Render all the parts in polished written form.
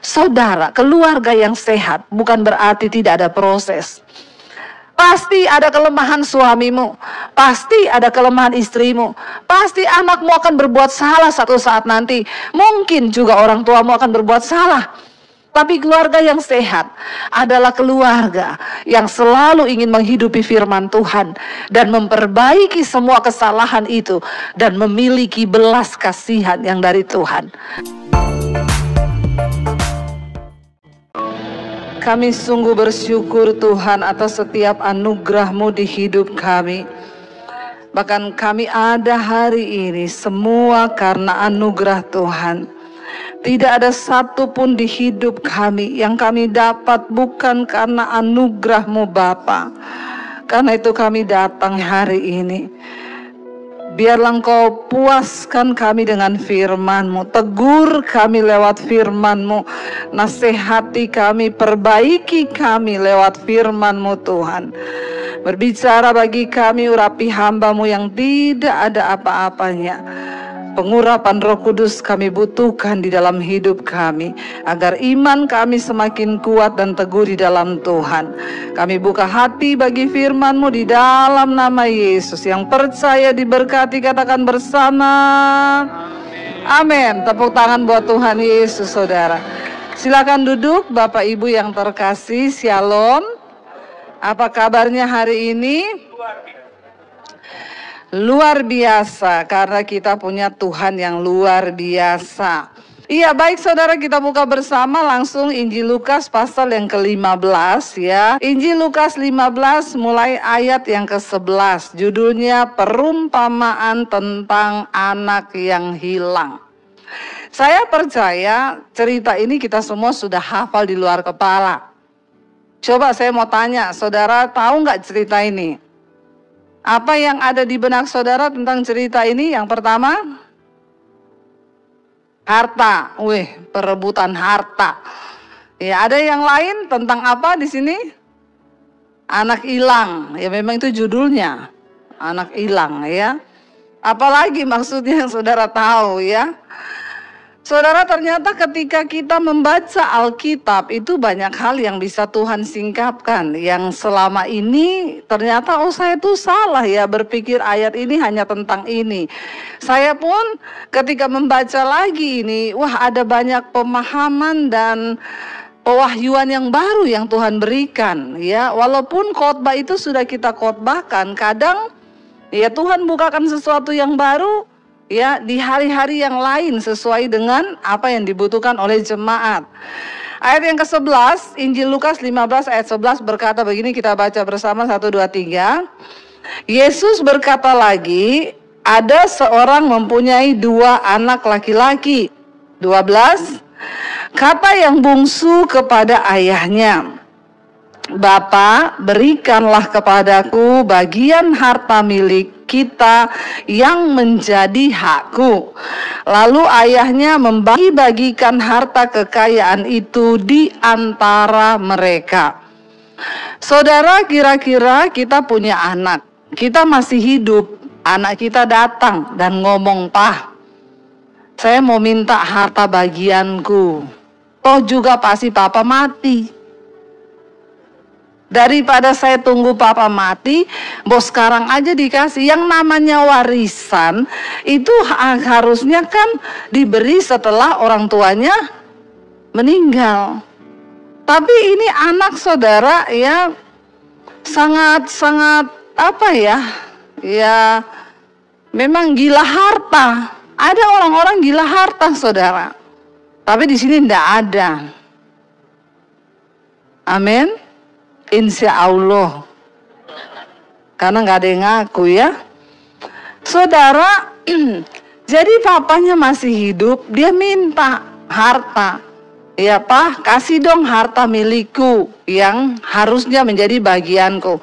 Saudara, keluarga yang sehat bukan berarti tidak ada proses. Pasti ada kelemahan suamimu, pasti ada kelemahan istrimu, pasti anakmu akan berbuat salah satu saat nanti. Mungkin juga orang tuamu akan berbuat salah. Tapi keluarga yang sehat adalah keluarga yang selalu ingin menghidupi firman Tuhan dan memperbaiki semua kesalahan itu dan memiliki belas kasihan yang dari Tuhan. Kami sungguh bersyukur Tuhan atas setiap anugerah-Mu di hidup kami. Bahkan kami ada hari ini semua karena anugerah Tuhan. Tidak ada satupun di hidup kami yang kami dapat bukan karena anugerah-Mu Bapa. Karena itu kami datang hari ini. Biarlah Engkau puaskan kami dengan firman-Mu, tegur kami lewat firman-Mu, nasihati kami, perbaiki kami lewat firman-Mu Tuhan. Berbicara bagi kami, urapi hamba-Mu yang tidak ada apa-apanya. Pengurapan Roh Kudus kami butuhkan di dalam hidup kami, agar iman kami semakin kuat dan teguh di dalam Tuhan. Kami buka hati bagi firman-Mu di dalam nama Yesus. Yang percaya diberkati katakan bersama. Amin. Tepuk tangan buat Tuhan Yesus, saudara. Silakan duduk, Bapak Ibu yang terkasih. Shalom. Apa kabarnya hari ini? Luar biasa, karena kita punya Tuhan yang luar biasa. Iya, baik saudara, kita buka bersama langsung Injil Lukas pasal yang ke-15 ya. Injil Lukas 15 mulai ayat yang ke-11. Judulnya Perumpamaan tentang Anak yang Hilang. Saya percaya cerita ini kita semua sudah hafal di luar kepala. Coba saya mau tanya, saudara tahu nggak cerita ini? Apa yang ada di benak saudara tentang cerita ini? Yang pertama, harta. Perebutan harta. Ya, ada yang lain tentang apa di sini? Anak hilang. Ya, memang itu judulnya. Anak hilang ya. Apalagi maksudnya yang saudara tahu ya? Saudara, ternyata ketika kita membaca Alkitab itu banyak hal yang bisa Tuhan singkapkan. Yang selama ini ternyata saya tuh salah ya berpikir ayat ini hanya tentang ini. Saya pun ketika membaca lagi ini, ada banyak pemahaman dan pewahyuan yang baru yang Tuhan berikan. Ya, walaupun khotbah itu sudah kita khotbahkan, kadang ya Tuhan bukakan sesuatu yang baru. Ya, di hari-hari yang lain sesuai dengan apa yang dibutuhkan oleh jemaat. Ayat yang ke-11, Injil Lukas 15 ayat 11 berkata begini, kita baca bersama 1, 2, 3. Yesus berkata lagi, ada seorang mempunyai 2 anak laki-laki. 12, kata yang bungsu kepada ayahnya, Bapa, berikanlah kepadaku bagian harta milik kita yang menjadi hakku. Lalu ayahnya membagi-bagikan harta kekayaan itu di antara mereka. Saudara, kira-kira kita punya anak, kita masih hidup, anak kita datang dan ngomong, "Pak, saya mau minta harta bagianku. Toh juga pasti papa mati. Daripada saya tunggu papa mati, bos sekarang aja dikasih." Yang namanya warisan itu harusnya kan diberi setelah orang tuanya meninggal. Tapi ini anak saudara ya sangat-sangat apa ya? Ya memang gila harta. Ada orang-orang gila harta saudara. Tapi di sini tidak ada. Amin. Insya Allah. Karena nggak ada yang ngaku ya. Saudara, jadi papanya masih hidup, dia minta harta. Ya Pak, kasih dong harta milikku yang harusnya menjadi bagianku.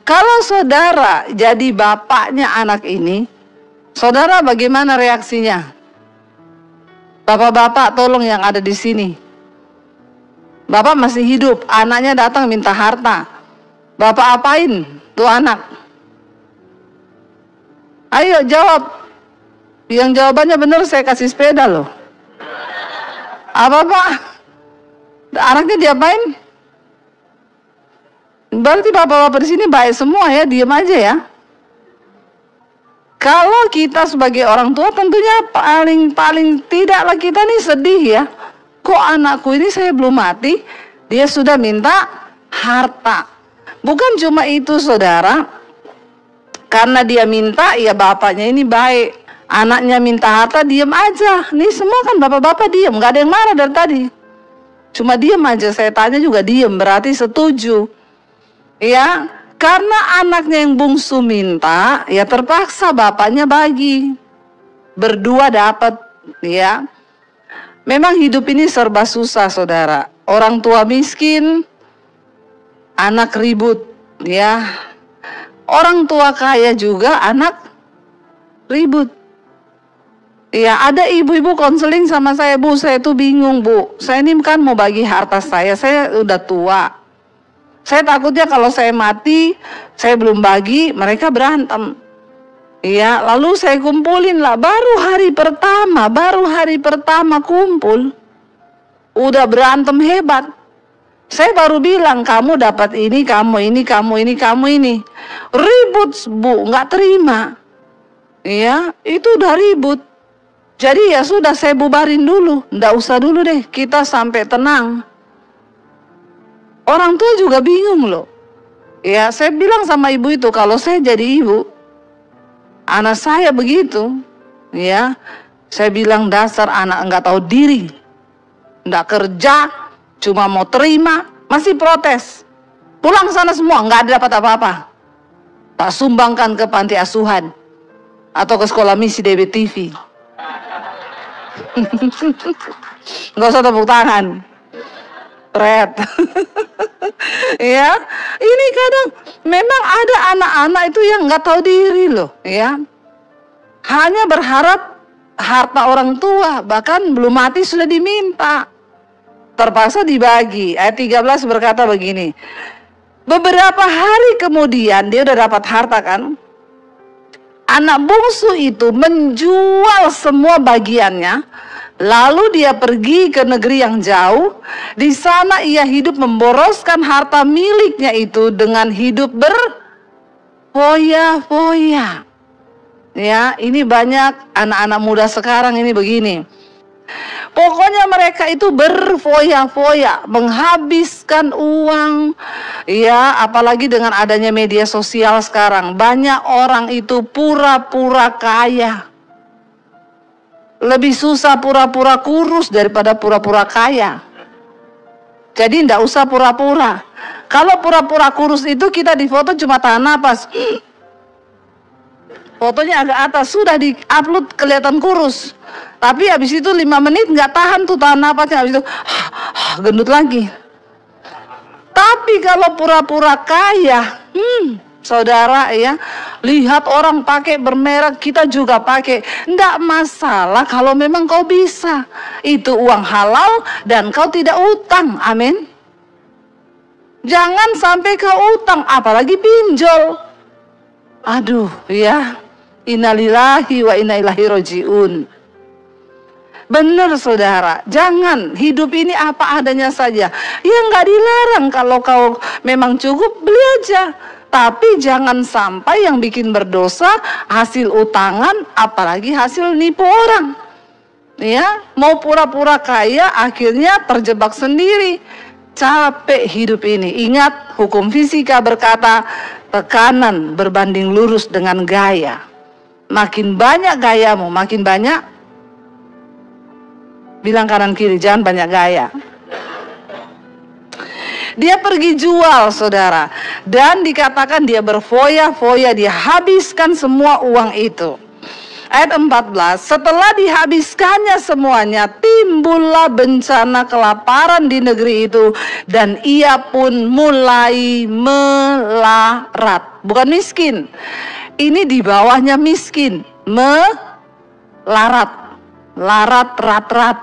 Kalau saudara jadi bapaknya anak ini, saudara bagaimana reaksinya? Bapak-bapak tolong yang ada di sini. Bapak masih hidup, anaknya datang minta harta. Bapak apain tuh anak? Ayo jawab. Yang jawabannya benar saya kasih sepeda loh. Apa Pak? Anaknya diapain? Berarti bapak-bapak di sini baik semua ya, diam aja ya. Kalau kita sebagai orang tua tentunya paling tidaklah kita nih sedih ya. Kok anakku ini saya belum mati, dia sudah minta harta. Bukan cuma itu saudara, karena dia minta ya bapaknya ini baik. Anaknya minta harta diam aja. Nih semua kan bapak-bapak diam, gak ada yang marah dari tadi. Cuma diam aja, saya tanya juga diam, berarti setuju. Ya, karena anaknya yang bungsu minta, ya terpaksa bapaknya bagi. Berdua dapat, ya. Memang hidup ini serba susah, saudara. Orang tua miskin, anak ribut, ya. Orang tua kaya juga, anak ribut. Ya, ada ibu-ibu konseling sama saya, Bu, saya tuh bingung, Bu. Saya ini kan mau bagi harta saya udah tua. Saya takutnya kalau saya mati, saya belum bagi, mereka berantem. Iya, lalu saya kumpulin lah, baru hari pertama kumpul, udah berantem hebat. Saya baru bilang, kamu dapat ini, kamu ini, kamu ini, kamu ini. Ribut, Bu, nggak terima. Iya, itu udah ribut. Jadi ya sudah, saya bubarin dulu, nggak usah dulu deh, kita sampai tenang. Orang tua juga bingung loh. Ya, saya bilang sama ibu itu, kalau saya jadi ibu, anak saya begitu, ya, saya bilang dasar anak enggak tahu diri, enggak kerja, cuma mau terima, masih protes. Pulang sana semua, enggak ada dapat apa-apa. Tak sumbangkan ke panti asuhan atau ke sekolah misi DBTV. Enggak usah tepuk tangan. Red. Ya, ini kadang memang ada anak-anak itu yang nggak tahu diri loh, ya. Hanya berharap harta orang tua, bahkan belum mati sudah diminta. Terpaksa dibagi. Ayat 13 berkata begini. Beberapa hari kemudian dia udah dapat harta kan. Anak bungsu itu menjual semua bagiannya. Lalu dia pergi ke negeri yang jauh. Di sana ia hidup memboroskan harta miliknya itu dengan hidup berfoya-foya. Ya, ini banyak anak-anak muda sekarang ini begini. Pokoknya mereka itu berfoya-foya, menghabiskan uang. Ya, apalagi dengan adanya media sosial sekarang, banyak orang itu pura-pura kaya. Lebih susah pura-pura kurus daripada pura-pura kaya. Jadi tidak usah pura-pura. Kalau pura-pura kurus itu kita difoto cuma tahan napas. Fotonya agak atas, sudah di-upload kelihatan kurus. Tapi habis itu 5 menit nggak tahan tuh tahan napasnya, habis itu gendut lagi. Tapi kalau pura-pura kaya, saudara ya, lihat orang pakai bermerek, kita juga pakai. Nggak masalah kalau memang kau bisa. Itu uang halal dan kau tidak utang. Amin. Jangan sampai kau utang, apalagi pinjol. Aduh ya, innalillahi wa inna ilaihi rajiun. Benar saudara, jangan, hidup ini apa adanya saja. Ya nggak dilarang kalau kau memang cukup, beli aja. Tapi jangan sampai yang bikin berdosa hasil utangan, apalagi hasil nipu orang. Ya, mau pura-pura kaya akhirnya terjebak sendiri. Capek hidup ini. Ingat, hukum fisika berkata tekanan berbanding lurus dengan gaya. Makin banyak gayamu, makin banyak. Bilang kanan kiri, jangan banyak gaya. Dia pergi jual saudara. Dan dikatakan dia berfoya-foya, dia habiskan semua uang itu. Ayat 14, setelah dihabiskannya semuanya, timbullah bencana kelaparan di negeri itu. Dan ia pun mulai melarat. Bukan miskin. Ini di bawahnya miskin. Melarat. Larat, rat-rat.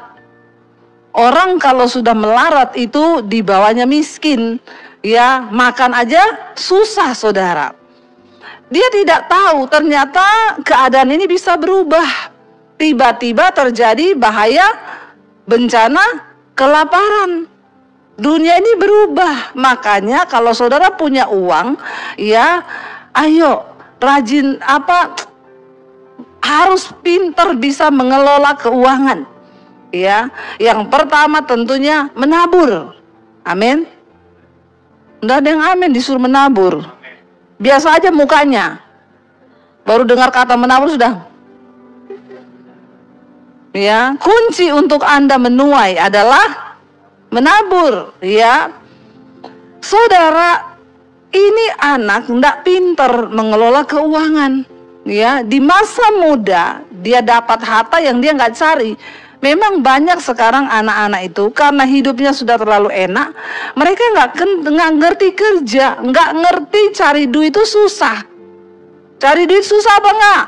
Orang kalau sudah melarat itu di bawahnya miskin. Ya, makan aja susah saudara. Dia tidak tahu ternyata keadaan ini bisa berubah. Tiba-tiba terjadi bahaya bencana kelaparan. Dunia ini berubah. Makanya kalau saudara punya uang, ya, ayo rajin harus pintar bisa mengelola keuangan. Ya, yang pertama tentunya menabur. Amin. Enggak ada yang amin, disuruh menabur. Biasa aja mukanya. Baru dengar kata menabur sudah. Ya, kunci untuk Anda menuai adalah menabur, ya. Saudara, ini anak enggak pintar mengelola keuangan. Ya, di masa muda dia dapat harta yang dia nggak cari. Memang banyak sekarang anak-anak itu karena hidupnya sudah terlalu enak, mereka nggak ngerti kerja, nggak ngerti cari duit itu susah. Cari duit susah apa enggak?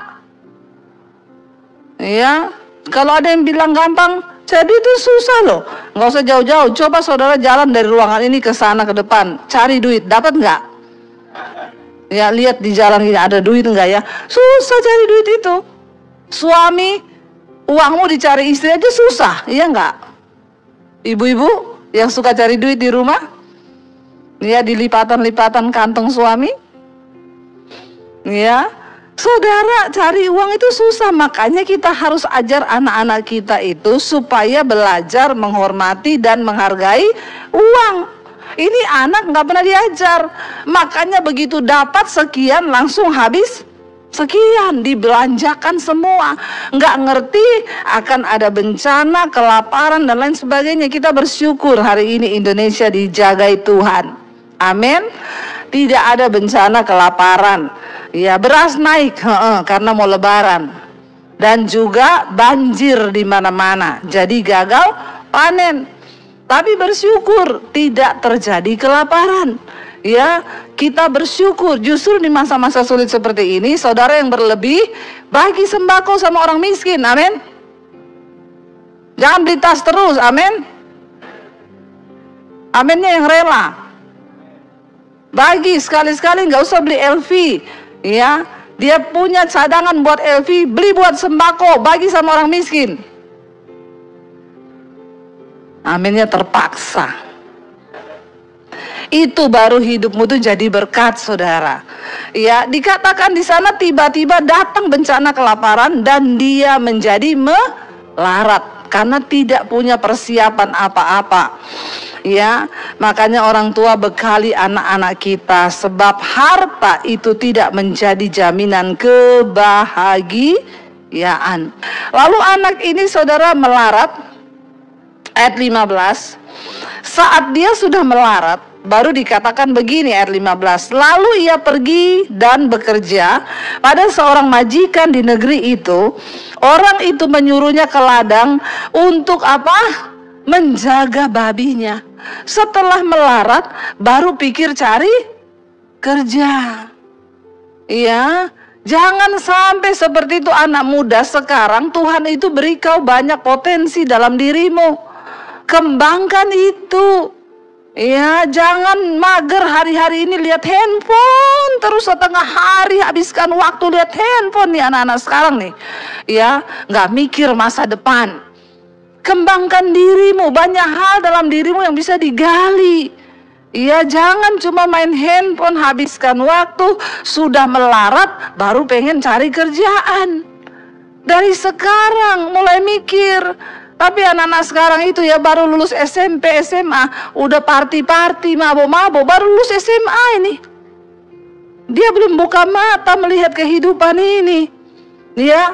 Ya, kalau ada yang bilang gampang, cari duit itu susah loh. Nggak usah jauh-jauh, coba saudara jalan dari ruangan ini ke sana ke depan, cari duit, dapat nggak? Ya, lihat di jalan ini ada duit enggak ya? Susah cari duit itu. Suami, uangmu dicari istri aja susah, iya enggak? Ibu-ibu yang suka cari duit di rumah, ya, di lipatan-lipatan kantong suami. Ya, saudara, cari uang itu susah. Makanya kita harus ajar anak-anak kita itu supaya belajar menghormati dan menghargai uang. Ini anak nggak pernah diajar. Makanya begitu dapat sekian langsung habis sekian, dibelanjakan semua. Nggak ngerti akan ada bencana, kelaparan dan lain sebagainya. Kita bersyukur hari ini Indonesia dijagai Tuhan. Amin. Tidak ada bencana kelaparan. Ya, beras naik karena mau lebaran. Dan juga banjir di mana-mana. Jadi gagal panen. Tapi bersyukur tidak terjadi kelaparan. Ya, kita bersyukur justru di masa-masa sulit seperti ini, saudara yang berlebih bagi sembako sama orang miskin. Amin. Jangan beli tas terus. Amin. Aminnya yang rela. Bagi sekali-sekali, nggak usah beli LV. Ya, dia punya cadangan buat LV, beli buat sembako, bagi sama orang miskin. Aminnya terpaksa. Itu baru hidupmu tuh jadi berkat, saudara. Ya, dikatakan di sana tiba-tiba datang bencana kelaparan dan dia menjadi melarat karena tidak punya persiapan apa-apa. Ya, makanya orang tua bekali anak-anak kita, sebab harta itu tidak menjadi jaminan kebahagiaan. Lalu anak ini, saudara, melarat. Ayat 15, saat dia sudah melarat, baru dikatakan begini ayat 15. Lalu ia pergi dan bekerja pada seorang majikan di negeri itu. Orang itu menyuruhnya ke ladang untuk apa? Menjaga babinya. Setelah melarat, baru pikir cari kerja. Ya, jangan sampai seperti itu anak muda sekarang. Tuhan itu beri kau banyak potensi dalam dirimu. Kembangkan itu. Ya, jangan mager hari-hari ini lihat handphone terus setengah hari, habiskan waktu lihat handphone nih anak-anak sekarang nih. Ya, nggak mikir masa depan. Kembangkan dirimu, banyak hal dalam dirimu yang bisa digali. Ya, jangan cuma main handphone, habiskan waktu, sudah melarat baru pengen cari kerjaan. Dari sekarang mulai mikir. Tapi anak-anak sekarang itu ya baru lulus SMP, SMA, udah party-party, mabok-mabok, baru lulus SMA ini. Dia belum buka mata melihat kehidupan ini. Ya,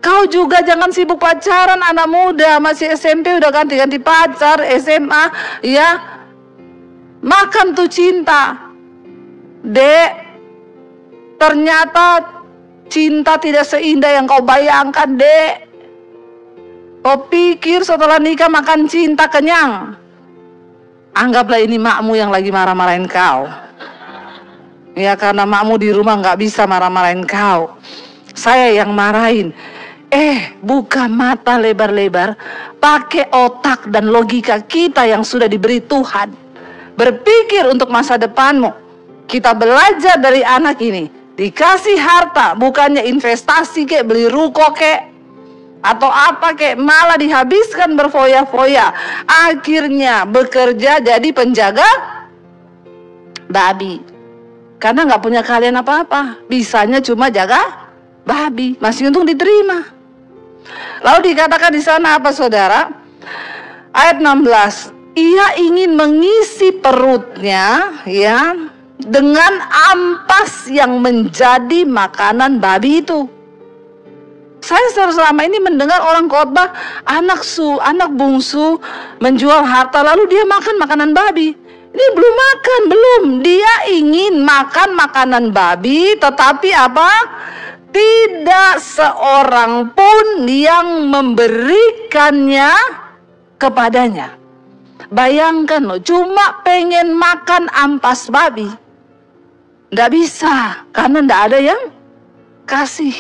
kau juga jangan sibuk pacaran anak muda, masih SMP udah ganti-ganti pacar, SMA, ya. Makan tuh cinta. Dek, ternyata cinta tidak seindah yang kau bayangkan, Dek. Kau pikir setelah nikah makan cinta kenyang? Anggaplah ini makmu yang lagi marah-marahin kau. Ya, karena makmu di rumah nggak bisa marah-marahin kau. Saya yang marahin. Buka mata lebar-lebar. Pakai otak dan logika kita yang sudah diberi Tuhan. Berpikir untuk masa depanmu. Kita belajar dari anak ini. Dikasih harta, bukannya investasi kek, beli ruko kek. atau apa kayak, malah dihabiskan berfoya-foya. Akhirnya bekerja jadi penjaga babi. Karena nggak punya kalian apa-apa, bisanya cuma jaga babi, masih untung diterima. Lalu dikatakan di sana apa saudara? Ayat 16, ia ingin mengisi perutnya ya dengan ampas yang menjadi makanan babi itu. Saya selama ini mendengar orang khotbah anak bungsu menjual harta lalu dia makan makanan babi. Ini belum makan, belum. Dia ingin makan makanan babi, tetapi apa? Tidak seorang pun yang memberikannya kepadanya. Bayangkan loh, cuma pengen makan ampas babi. Nggak bisa, karena nggak ada yang kasih.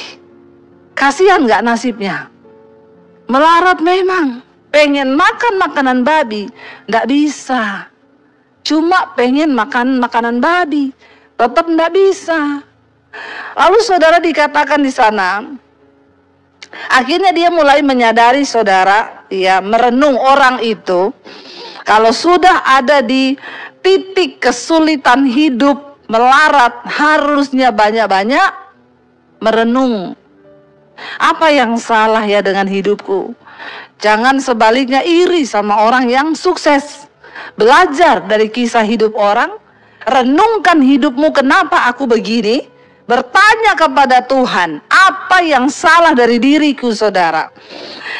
Kasihan nggak nasibnya? Melarat memang, pengen makan makanan babi, nggak bisa. Cuma pengen makan makanan babi, tetap nggak bisa. Lalu saudara dikatakan di sana, akhirnya dia mulai menyadari saudara, ya merenung orang itu, kalau sudah ada di titik kesulitan hidup, melarat, harusnya banyak-banyak merenung. Apa yang salah ya dengan hidupku? Jangan sebaliknya iri sama orang yang sukses. Belajar dari kisah hidup orang, renungkan hidupmu, kenapa aku begini? Bertanya kepada Tuhan, apa yang salah dari diriku saudara?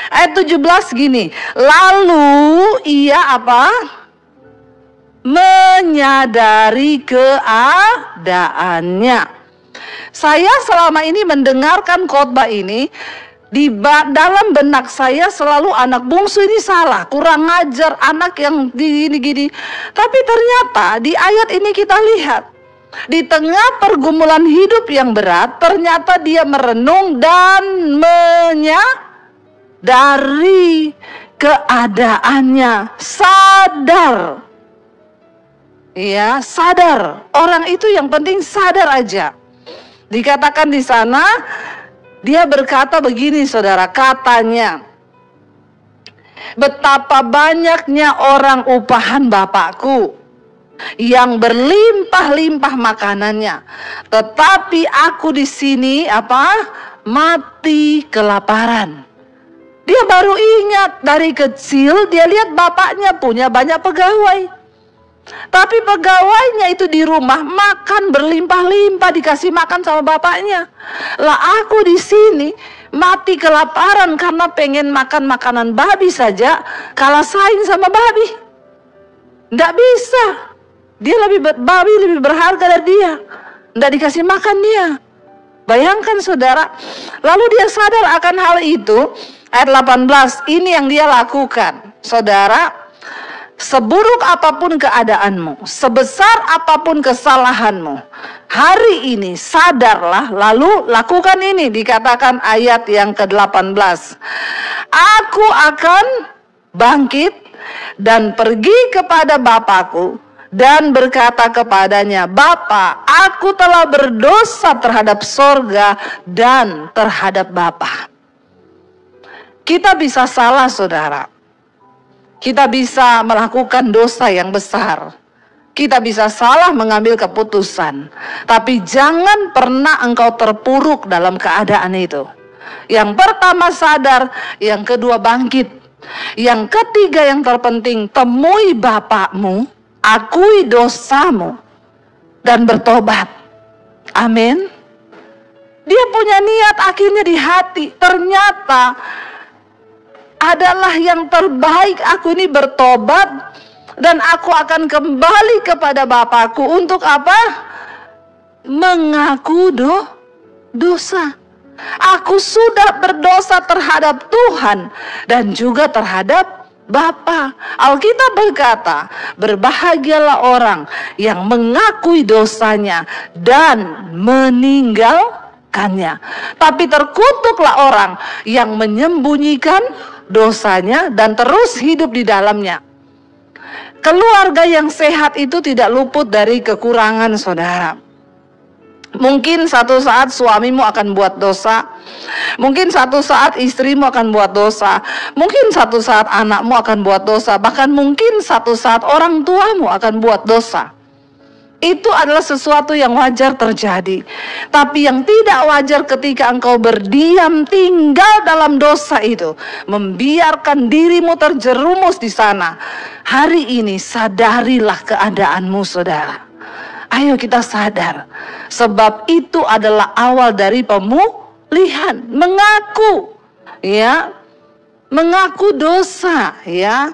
Ayat 17 gini, lalu ia apa? Menyadari keadaannya. Saya selama ini mendengarkan khotbah ini, di dalam benak saya selalu anak bungsu ini salah, kurang ngajar, anak yang gini-gini. Tapi ternyata di ayat ini kita lihat, di tengah pergumulan hidup yang berat, ternyata dia merenung dan menyadari keadaannya, sadar. Ya, sadar. Orang itu yang penting sadar aja. Dikatakan di sana, dia berkata begini saudara, katanya, betapa banyaknya orang upahan Bapakku yang berlimpah-limpah makanannya, tetapi aku di sini apa? Mati kelaparan. Dia baru ingat dari kecil dia lihat bapaknya punya banyak pegawai. Tapi pegawainya itu di rumah makan berlimpah-limpah, dikasih makan sama bapaknya. Lah aku di sini mati kelaparan karena pengen makan makanan babi saja, kalah saing sama babi. Nggak bisa. Dia babi lebih berharga dari dia. Nggak dikasih makan dia. Bayangkan saudara. Lalu dia sadar akan hal itu. Ayat 18, ini yang dia lakukan. Saudara, seburuk apapun keadaanmu, sebesar apapun kesalahanmu, hari ini sadarlah, lalu lakukan ini. Dikatakan ayat yang ke-18, aku akan bangkit dan pergi kepada Bapakku dan berkata kepadanya, Bapa, aku telah berdosa terhadap sorga dan terhadap Bapa. Kita bisa salah saudara. Kita bisa melakukan dosa yang besar. Kita bisa salah mengambil keputusan. Tapi jangan pernah engkau terpuruk dalam keadaan itu. Yang pertama sadar, yang kedua bangkit. Yang ketiga yang terpenting, temui Bapakmu, akui dosamu, dan bertobat. Amin. Dia punya niat akhirnya di hati. Ternyata adalah yang terbaik, aku ini bertobat dan aku akan kembali kepada Bapakku untuk apa? Mengaku dosa. Aku sudah berdosa terhadap Tuhan dan juga terhadap Bapa. Alkitab berkata, berbahagialah orang yang mengakui dosanya dan meninggalkannya. Tapi terkutuklah orang yang menyembunyikan dosanya dan terus hidup di dalamnya. Keluarga yang sehat itu tidak luput dari kekurangan saudara. Mungkin satu saat suamimu akan buat dosa. Mungkin satu saat istrimu akan buat dosa. Mungkin satu saat anakmu akan buat dosa. Bahkan mungkin satu saat orang tuamu akan buat dosa. Itu adalah sesuatu yang wajar terjadi. Tapi yang tidak wajar ketika engkau berdiam tinggal dalam dosa itu, membiarkan dirimu terjerumus di sana. Hari ini sadarilah keadaanmu, saudara. Ayo kita sadar, sebab itu adalah awal dari pemulihan. Mengaku, ya, mengaku dosa, ya,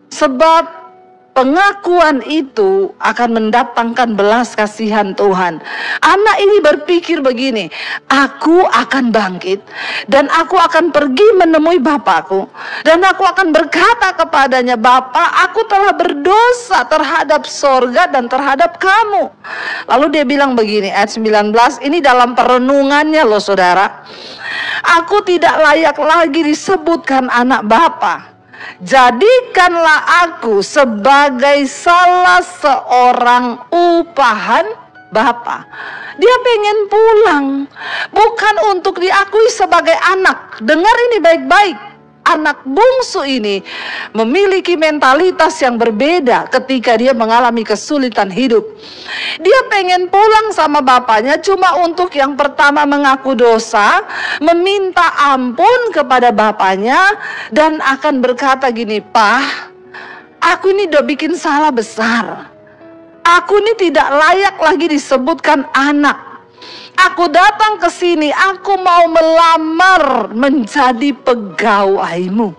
sebab pengakuan itu akan mendatangkan belas kasihan Tuhan. Anak ini berpikir begini, aku akan bangkit dan aku akan pergi menemui bapakku dan aku akan berkata kepadanya, Bapak, aku telah berdosa terhadap sorga dan terhadap kamu. Lalu dia bilang begini, ayat 19, ini dalam perenungannya loh saudara. Aku tidak layak lagi disebutkan anak Bapa. Jadikanlah aku sebagai salah seorang upahan Bapa. Dia pengen pulang, bukan untuk diakui sebagai anak. Dengar ini baik-baik. Anak bungsu ini memiliki mentalitas yang berbeda ketika dia mengalami kesulitan hidup. Dia pengen pulang sama bapaknya cuma untuk yang pertama mengaku dosa, meminta ampun kepada bapaknya, dan akan berkata gini, Pak, aku ini udah bikin salah besar. Aku ini tidak layak lagi disebutkan anak. Aku datang ke sini, aku mau melamar menjadi pegawaimu.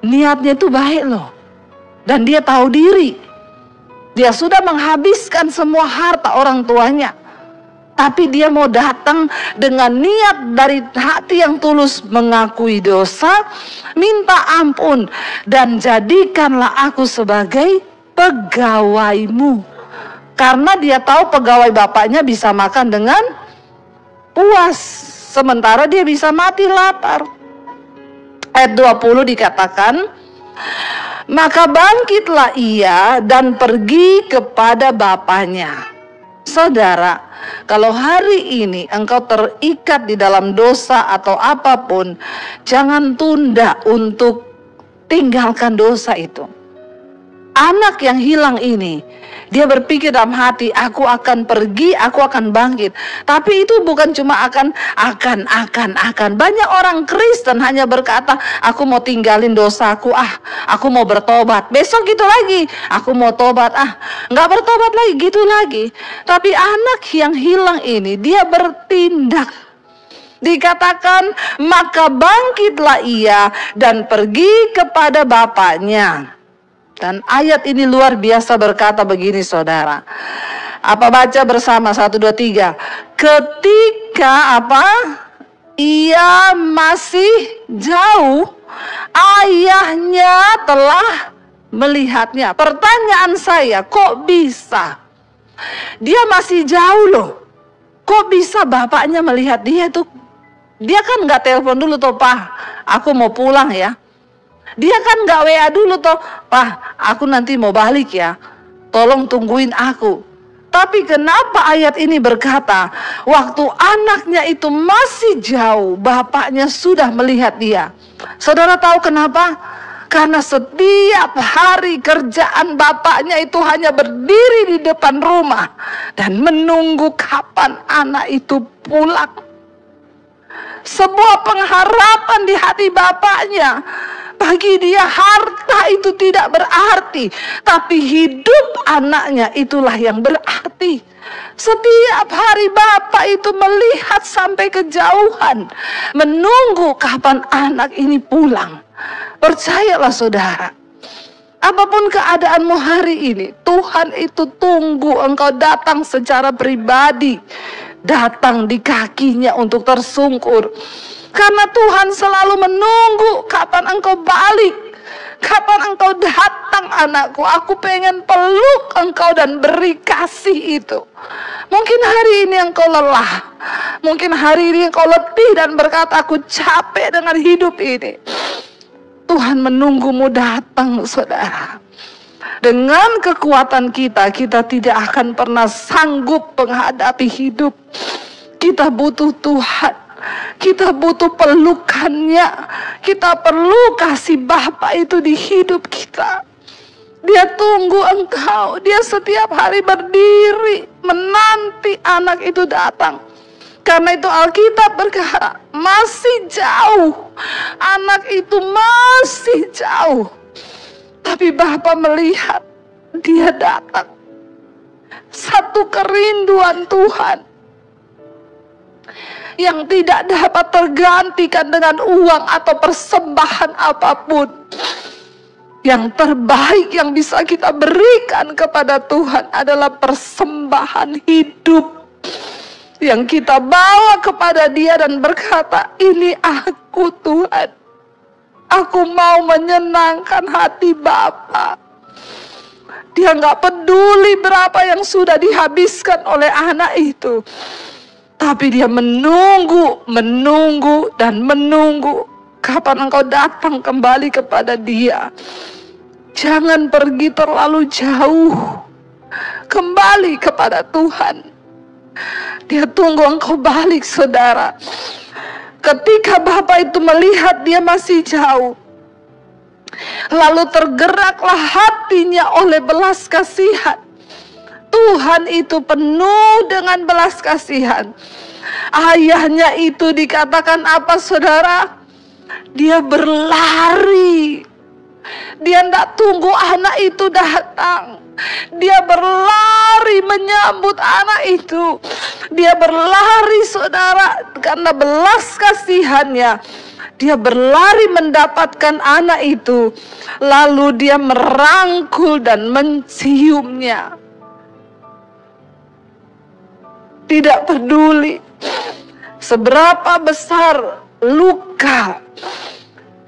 Niatnya itu baik loh. Dan dia tahu diri. Dia sudah menghabiskan semua harta orang tuanya. Tapi dia mau datang dengan niat dari hati yang tulus, mengakui dosa, minta ampun, dan jadikanlah aku sebagai pegawaimu. Karena dia tahu pegawai bapaknya bisa makan dengan puas, sementara dia bisa mati lapar. Ayat 20 dikatakan, maka bangkitlah ia dan pergi kepada bapaknya. Saudara, kalau hari ini engkau terikat di dalam dosa atau apapun, jangan tunda untuk tinggalkan dosa itu. Anak yang hilang ini, dia berpikir dalam hati, aku akan pergi, aku akan bangkit. Tapi itu bukan cuma akan. Banyak orang Kristen hanya berkata, aku mau tinggalin dosaku, aku mau bertobat. Besok gitu lagi, aku mau tobat, nggak bertobat lagi, gitu lagi. Tapi anak yang hilang ini, dia bertindak. Dikatakan, maka bangkitlah ia dan pergi kepada bapaknya. Dan ayat ini luar biasa berkata begini saudara. Apa baca bersama 1, 2, 3. Ketika ia masih jauh, ayahnya telah melihatnya. Pertanyaan saya, kok bisa? Dia masih jauh loh. Kok bisa bapaknya melihat dia tuh? Dia kan gak telepon dulu toh, Pak, aku mau pulang ya. Dia kan gak WA dulu toh, Pak, aku nanti mau balik ya, tolong tungguin aku. Tapi kenapa ayat ini berkata, waktu anaknya itu masih jauh, bapaknya sudah melihat dia? Saudara tahu kenapa? Karena setiap hari kerjaan bapaknya itu hanya berdiri di depan rumah dan menunggu kapan anak itu pulang. Sebuah pengharapan di hati bapaknya. Bagi dia harta itu tidak berarti, tapi hidup anaknya itulah yang berarti. Setiap hari bapak itu melihat sampai kejauhan, menunggu kapan anak ini pulang. Percayalah saudara, apapun keadaanmu hari ini, Tuhan itu tunggu engkau datang secara pribadi, datang di kakinya untuk tersungkur. Karena Tuhan selalu menunggu kapan engkau balik, kapan engkau datang anakku. Aku pengen peluk engkau dan beri kasih itu. Mungkin hari ini engkau lelah, mungkin hari ini engkau letih dan berkata, aku capek dengan hidup ini. Tuhan menunggumu datang saudara. Dengan kekuatan kita, kita tidak akan pernah sanggup menghadapi hidup. Kita butuh Tuhan. Kita butuh pelukannya. Kita perlu kasih Bapa itu di hidup kita. Dia tunggu engkau. Dia setiap hari berdiri menanti anak itu datang. Karena itu Alkitab berkata, masih jauh. Anak itu masih jauh. Tapi Bapa melihat dia datang. Satu kerinduan Tuhan yang tidak dapat tergantikan dengan uang atau persembahan apapun. Yang terbaik yang bisa kita berikan kepada Tuhan adalah persembahan hidup yang kita bawa kepada Dia dan berkata, ini aku Tuhan. Aku mau menyenangkan hati Bapa. Dia nggak peduli berapa yang sudah dihabiskan oleh anak itu. Tapi dia menunggu, dan menunggu. Kapan engkau datang kembali kepada Dia. Jangan pergi terlalu jauh. Kembali kepada Tuhan. Dia tunggu engkau balik, saudara. Ketika Bapa itu melihat dia masih jauh, lalu tergeraklah hatinya oleh belas kasihan. Tuhan itu penuh dengan belas kasihan. Ayahnya itu dikatakan apa, saudara? Dia berlari. Dia tidak tunggu anak itu datang. Dia berlari menyambut anak itu. Dia berlari, saudara, karena belas kasihannya. Dia berlari mendapatkan anak itu. Lalu dia merangkul dan menciumnya. Tidak peduli seberapa besar luka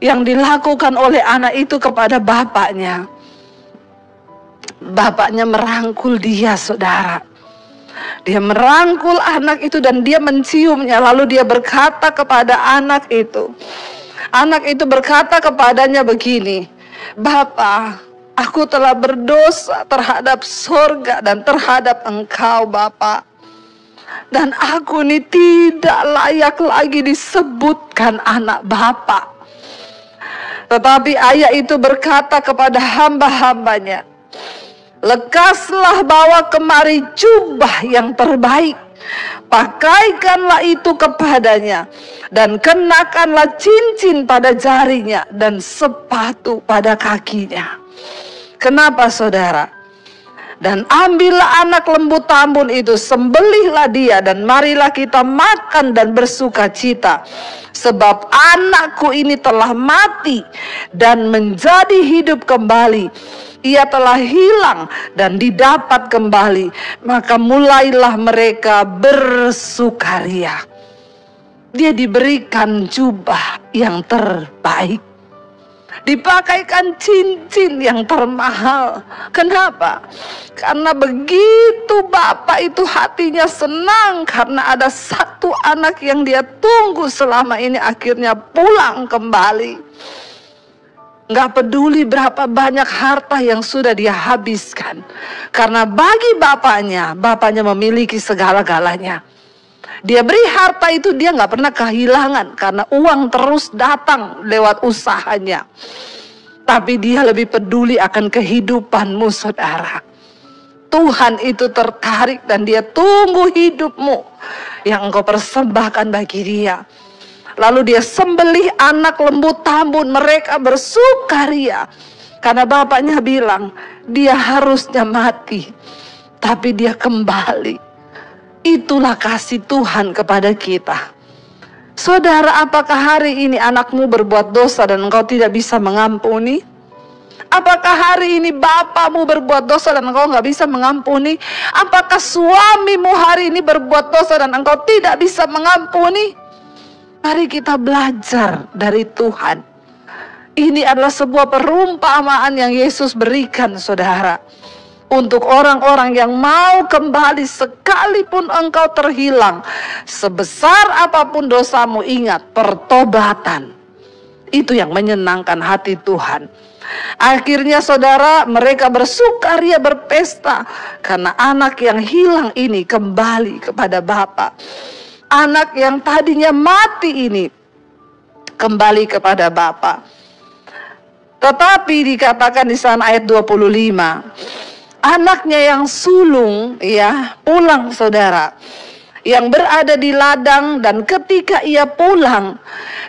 yang dilakukan oleh anak itu kepada bapaknya. Bapaknya merangkul dia, saudara. Dia merangkul anak itu dan dia menciumnya. Lalu dia berkata kepada anak itu. Anak itu berkata kepadanya begini, Bapa, aku telah berdosa terhadap sorga dan terhadap engkau, Bapa. Dan aku ini tidak layak lagi disebutkan anak Bapa. Tetapi ayah itu berkata kepada hamba-hambanya, lekaslah bawa kemari jubah yang terbaik, pakaikanlah itu kepadanya, dan kenakanlah cincin pada jarinya dan sepatu pada kakinya. Kenapa, saudara? Dan ambillah anak lembu tambun itu, sembelihlah dia, dan marilah kita makan dan bersuka cita. Sebab anakku ini telah mati dan menjadi hidup kembali. Ia telah hilang dan didapat kembali. Maka mulailah mereka bersukaria. Dia diberikan jubah yang terbaik. Dipakaikan cincin yang termahal. Kenapa? Karena begitu Bapak itu hatinya senang karena ada satu anak yang dia tunggu selama ini akhirnya pulang kembali. Nggak peduli berapa banyak harta yang sudah dia habiskan. Karena bagi bapaknya memiliki segala-galanya. Dia beri harta itu, dia nggak pernah kehilangan karena uang terus datang lewat usahanya. Tapi dia lebih peduli akan kehidupanmu, saudara. Tuhan itu tertarik dan dia tunggu hidupmu yang engkau persembahkan bagi dia. Lalu dia sembelih anak lembu tambun, mereka bersukaria. Karena bapaknya bilang, dia harusnya mati, tapi dia kembali. Itulah kasih Tuhan kepada kita. Saudara, apakah hari ini anakmu berbuat dosa dan engkau tidak bisa mengampuni? Apakah hari ini bapamu berbuat dosa dan engkau nggak bisa mengampuni? Apakah suamimu hari ini berbuat dosa dan engkau tidak bisa mengampuni? Mari kita belajar dari Tuhan. Ini adalah sebuah perumpamaan yang Yesus berikan, saudara. Untuk orang-orang yang mau kembali sekalipun engkau terhilang. Sebesar apapun dosamu, ingat, pertobatan. Itu yang menyenangkan hati Tuhan. Akhirnya saudara, mereka bersukaria berpesta karena anak yang hilang ini kembali kepada Bapa. Anak yang tadinya mati ini kembali kepada Bapa. Tetapi dikatakan di sana ayat 25, anaknya yang sulung ya pulang saudara, yang berada di ladang, dan ketika ia pulang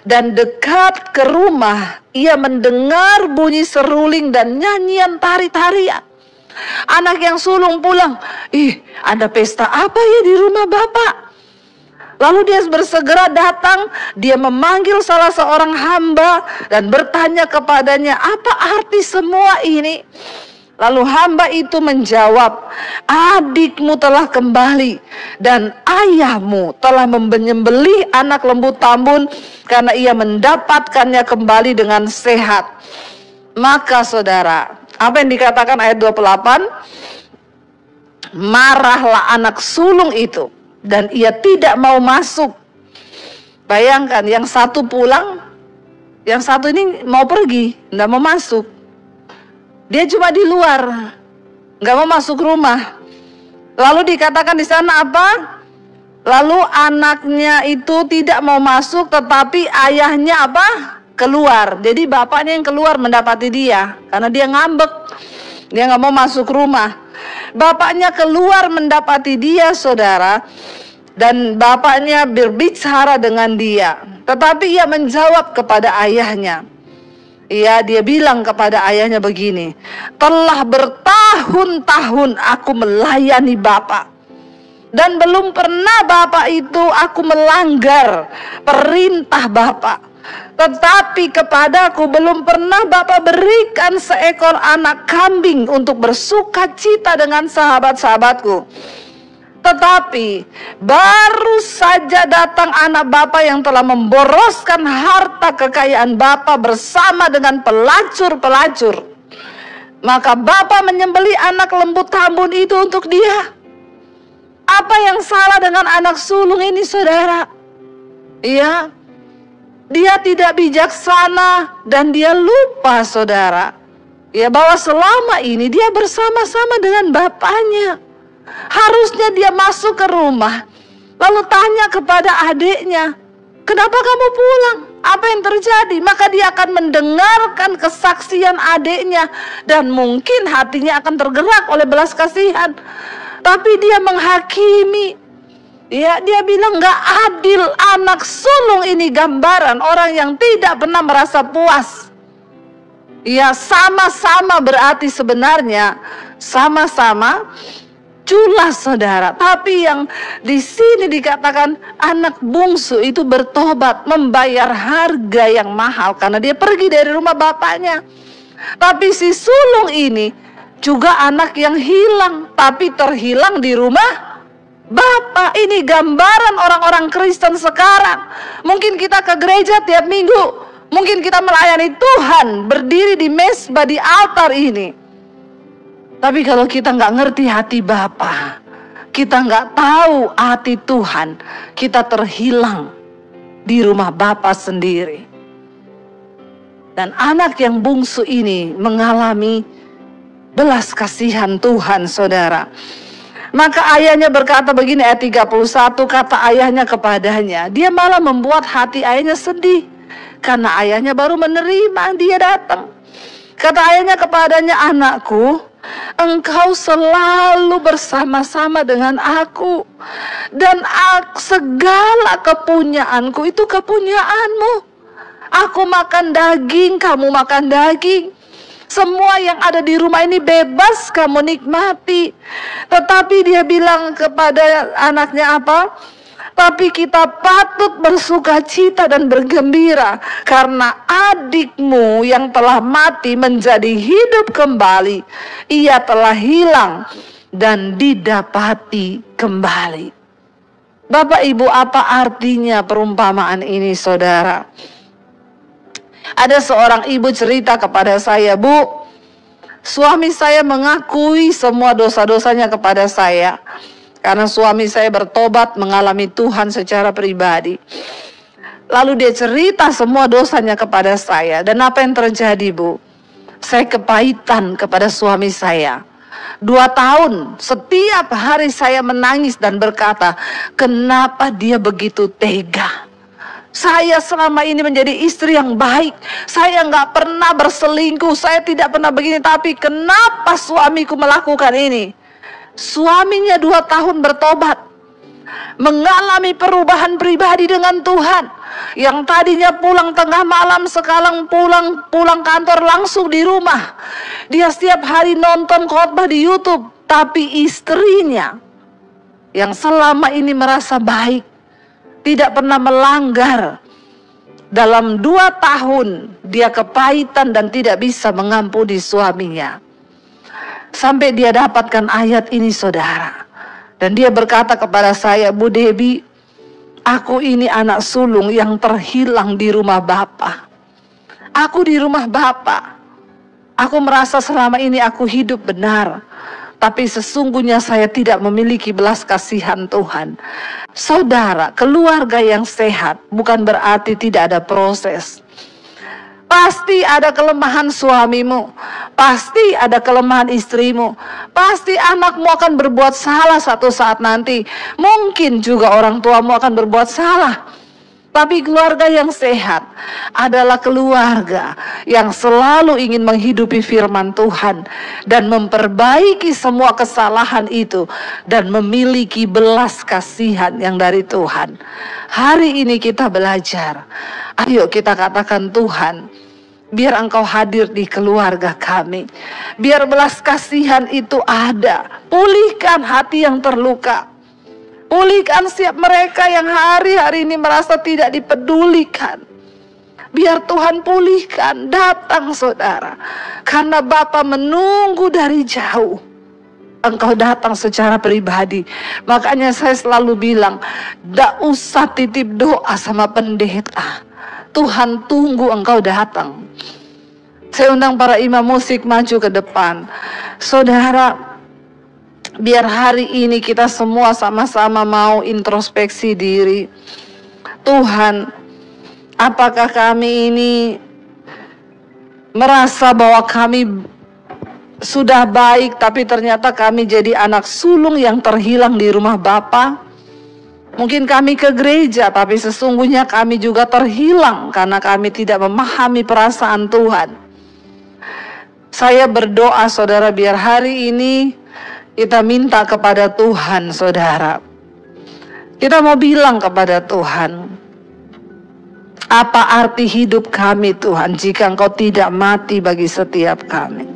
dan dekat ke rumah, ia mendengar bunyi seruling dan nyanyian tari-tarian. Anak yang sulung pulang, ada pesta apa ya di rumah Bapak? Lalu dia bersegera datang, dia memanggil salah seorang hamba dan bertanya kepadanya, apa arti semua ini? Lalu hamba itu menjawab, adikmu telah kembali dan ayahmu telah menyembelih anak lembu tambun karena ia mendapatkannya kembali dengan sehat. Maka saudara, apa yang dikatakan ayat 28? Marahlah anak sulung itu dan ia tidak mau masuk. Bayangkan, yang satu pulang, yang satu ini mau pergi, tidak mau masuk. Dia cuma di luar, nggak mau masuk rumah. Lalu dikatakan di sana apa? Lalu anaknya itu tidak mau masuk, tetapi ayahnya apa? Keluar. Jadi bapaknya yang keluar mendapati dia, karena dia ngambek, dia nggak mau masuk rumah. Bapaknya keluar mendapati dia, saudara, dan bapaknya berbicara dengan dia. Tetapi ia menjawab kepada ayahnya. Dia bilang kepada ayahnya begini, telah bertahun-tahun aku melayani Bapak, dan belum pernah Bapak itu aku melanggar perintah Bapak. Tetapi kepadaku belum pernah Bapak berikan seekor anak kambing untuk bersuka cita dengan sahabat-sahabatku. Tetapi baru saja datang anak Bapa yang telah memboroskan harta kekayaan Bapa bersama dengan pelacur-pelacur. Maka Bapa menyembelih anak lembu tambun itu untuk dia. Apa yang salah dengan anak sulung ini, saudara? Dia tidak bijaksana dan dia lupa, saudara, bahwa selama ini dia bersama-sama dengan bapaknya. Harusnya dia masuk ke rumah, lalu tanya kepada adiknya, kenapa kamu pulang? Apa yang terjadi? Maka dia akan mendengarkan kesaksian adiknya, dan mungkin hatinya akan tergerak oleh belas kasihan. Tapi dia menghakimi. Dia bilang gak adil, anak sulung ini gambaran orang yang tidak pernah merasa puas. Sama-sama berarti sebenarnya sama-sama culas, saudara. Tapi yang di sini dikatakan anak bungsu itu bertobat, membayar harga yang mahal karena dia pergi dari rumah bapaknya. Tapi si sulung ini juga anak yang hilang, tapi terhilang di rumah Bapak. Ini gambaran orang-orang Kristen sekarang. Mungkin kita ke gereja tiap minggu, mungkin kita melayani Tuhan, berdiri di mesbah, di altar ini. Tapi kalau kita nggak ngerti hati Bapa, kita nggak tahu hati Tuhan, kita terhilang di rumah Bapa sendiri. Dan anak yang bungsu ini mengalami belas kasihan Tuhan, saudara. Maka ayahnya berkata begini, ayat 31, kata ayahnya kepadanya, dia malah membuat hati ayahnya sedih, karena ayahnya baru menerima dia datang. Kata ayahnya kepadanya, anakku, engkau selalu bersama-sama dengan aku, dan segala kepunyaanku itu kepunyaanmu. Aku makan daging, kamu makan daging. Semua yang ada di rumah ini bebas kamu nikmati. Tetapi dia bilang kepada anaknya apa? Tapi kita patut bersuka cita dan bergembira karena adikmu yang telah mati menjadi hidup kembali. Ia telah hilang dan didapati kembali. Bapak Ibu, apa artinya perumpamaan ini, saudara? Ada seorang ibu cerita kepada saya, Bu, suami saya mengakui semua dosa-dosanya kepada saya. Karena suami saya bertobat, mengalami Tuhan secara pribadi. Lalu dia cerita semua dosanya kepada saya. Dan apa yang terjadi, Bu? Saya kepahitan kepada suami saya. 2 tahun setiap hari saya menangis dan berkata, kenapa dia begitu tega? Saya selama ini menjadi istri yang baik. Saya nggak pernah berselingkuh. Saya tidak pernah begini. Tapi kenapa suamiku melakukan ini? Suaminya 2 tahun bertobat, mengalami perubahan pribadi dengan Tuhan. Yang tadinya pulang tengah malam, sekarang pulang kantor langsung di rumah. Dia setiap hari nonton khotbah di YouTube. Tapi istrinya yang selama ini merasa baik, tidak pernah melanggar, dalam 2 tahun dia kepahitan dan tidak bisa mengampuni suaminya. Sampai dia dapatkan ayat ini, saudara. Dan dia berkata kepada saya, Bu Debbie, aku ini anak sulung yang terhilang di rumah Bapa. Aku di rumah Bapa. Aku merasa selama ini aku hidup benar. Tapi sesungguhnya saya tidak memiliki belas kasihan Tuhan. Saudara, keluarga yang sehat bukan berarti tidak ada proses. Pasti ada kelemahan suamimu, pasti ada kelemahan istrimu, pasti anakmu akan berbuat salah satu saat nanti. Mungkin juga orang tuamu akan berbuat salah. Tapi keluarga yang sehat adalah keluarga yang selalu ingin menghidupi firman Tuhan dan memperbaiki semua kesalahan itu dan memiliki belas kasihan yang dari Tuhan. Hari ini kita belajar. Ayo kita katakan, Tuhan, biar Engkau hadir di keluarga kami. Biar belas kasihan itu ada. Pulihkan hati yang terluka. Pulihkan setiap mereka yang hari-hari ini merasa tidak dipedulikan. Biar Tuhan pulihkan. Datang, saudara. Karena Bapa menunggu dari jauh. Engkau datang secara pribadi. Makanya saya selalu bilang, tidak usah titip doa sama pendeta. Tuhan tunggu engkau datang. Saya undang para imam musik maju ke depan. Saudara, biar hari ini kita semua sama-sama mau introspeksi diri. Tuhan, apakah kami ini merasa bahwa kami sudah baik, tapi ternyata kami jadi anak sulung yang terhilang di rumah Bapa? Mungkin kami ke gereja, tapi sesungguhnya kami juga terhilang karena kami tidak memahami perasaan Tuhan. Saya berdoa, saudara, biar hari ini kita minta kepada Tuhan, saudara. Kita mau bilang kepada Tuhan, apa arti hidup kami, Tuhan, jika Engkau tidak mati bagi setiap kami?